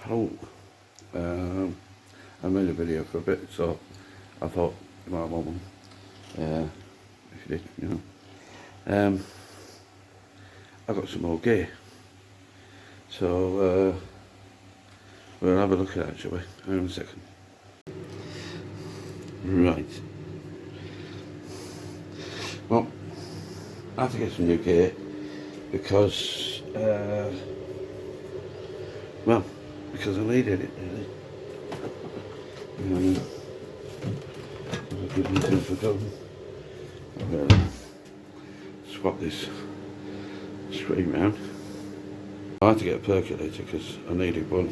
Oh, I made a video for a bit, so I thought you might want one. If you did, you know. I got some more gear, so we'll have a look at that, shall we? Hang on a second. Right. Well, I have to get some new gear because, because I needed it really. I've given things forgotten. I'm going to swap this screen round. I had to get a percolator because I needed one.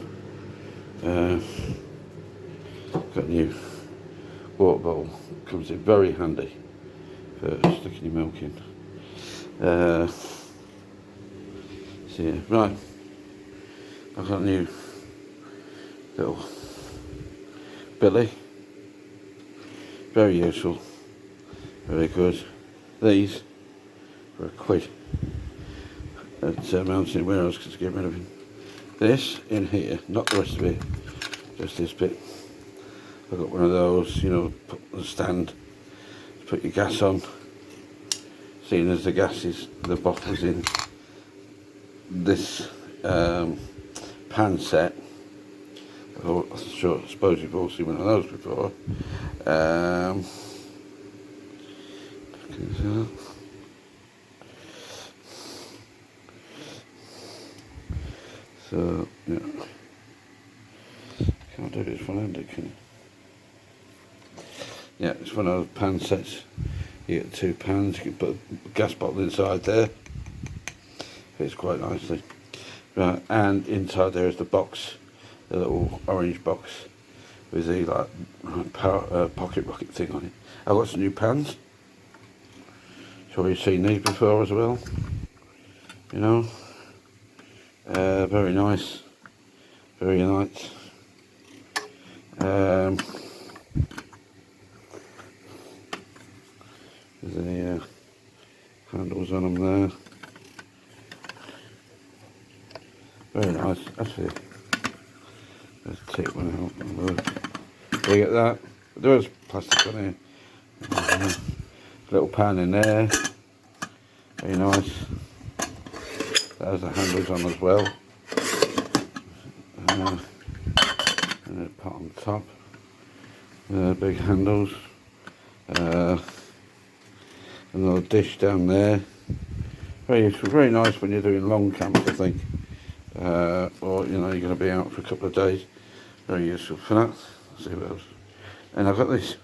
Got a new water bottle. Comes in very handy for sticking your milk in. So yeah, right. I've got a new little billy. Very useful. Very good. These for £1 at Mountain Warehouse because get rid of it. This in here, not the rest of it, just this bit. I've got one of those, you know, put the stand to put your gas on. Seeing as the gas is, the bottle's in this pan set. I suppose you've all seen one of those before. So, yeah. Can't do this one-handed, can you? Yeah, it's one of those pan sets. You get 2 pans, you can put a gas bottle inside there. Fits quite nicely. Right, and inside there is the box, the little orange box with the pocket rocket thing on it. I've got some new pans. Sure you've seen these before as well. You know, very nice, very nice. The handles on them there. Very nice, actually. Let's take one out. You get that? There is plastic on here. Little pan in there. Very nice. There's the handles on as well. And a pot on top. Big handles. Another dish down there. Very useful, very nice when you're doing long camps, I think. Or you know, you're going to be out for a couple of days. Very useful for that. Let's see what else. And I've got this.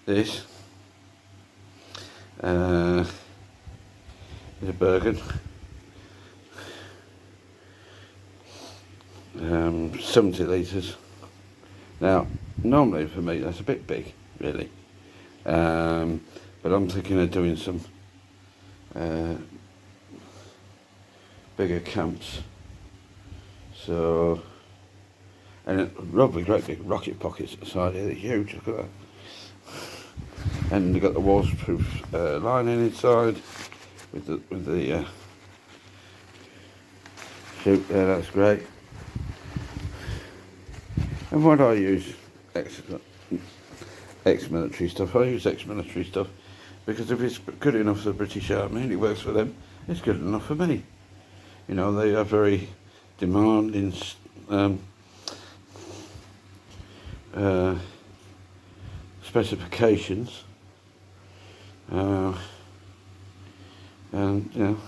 This is a Bergen. 70 litres. Now, normally for me that's a bit big, really. But I'm thinking of doing some bigger camps. So, and lovely, great big rocket pockets at the side here. They're huge. Look at that. And they've got the waterproof lining inside with the chute there. That's great. And why do I use ex-military stuff? I use ex-military stuff because if it's good enough for the British Army and it works for them, it's good enough for me. You know, they are very demanding specifications, and you know,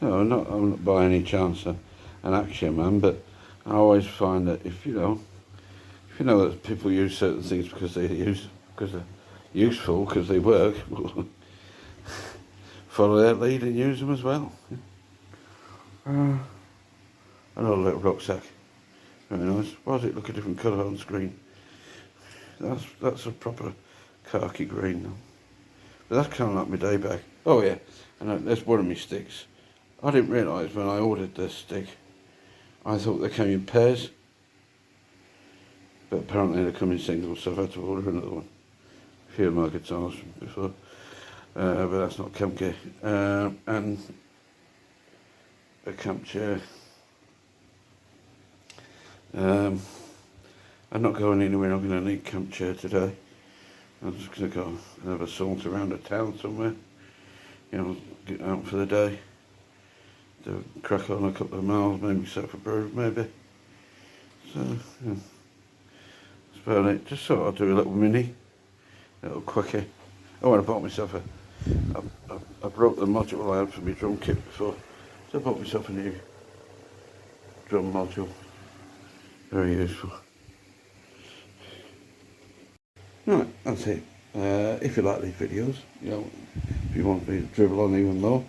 no, I'm not by any chance an action man, but I always find that if you know that people use certain things because they're useful, because they work, follow their lead and use them as well. Another little rucksack, very nice. Why does it look a different colour on screen? That's a proper khaki green now. But that's kind of like my day bag. Oh yeah, and that's one of my sticks. I didn't realise when I ordered this stick, I thought they came in pairs. But apparently they come in singles, so I've had to order another one. A few of my guitars from before. But that's not camp gear. And a camp chair. I'm not going anywhere. I'm going to need a camp chair today. I'm just going to go and have a saunter around the town somewhere. You know, get out for the day. Do crack on a couple of miles, maybe myself a brew, maybe. So, yeah. That's about it. Just thought I'd do a little mini, a little quickie. Oh, and I bought myself I broke the module I had for my drum kit before. So I bought myself a new drum module. Very useful. Right, that's it. If you like these videos, you know, if you want me to dribble on even more,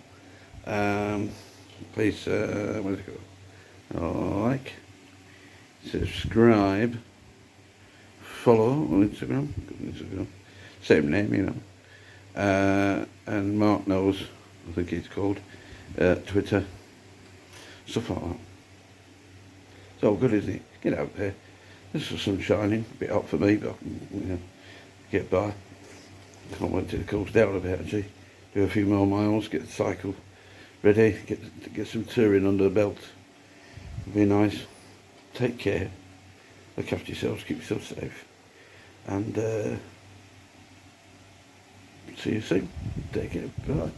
please, where's it go? Like, subscribe, follow on Instagram, same name, you know. And Mark knows, I think he's called, Twitter, stuff like that. It's all good, isn't it? Get out there. This is sun shining, a bit hot for me, but I can, you know, get by. Can't wait till it cools down a bit actually. Do a few more miles, get the cycle ready, get some touring under the belt. It'll be nice. Take care. Look after yourselves, keep yourself safe. And see you soon. Take care. Bye.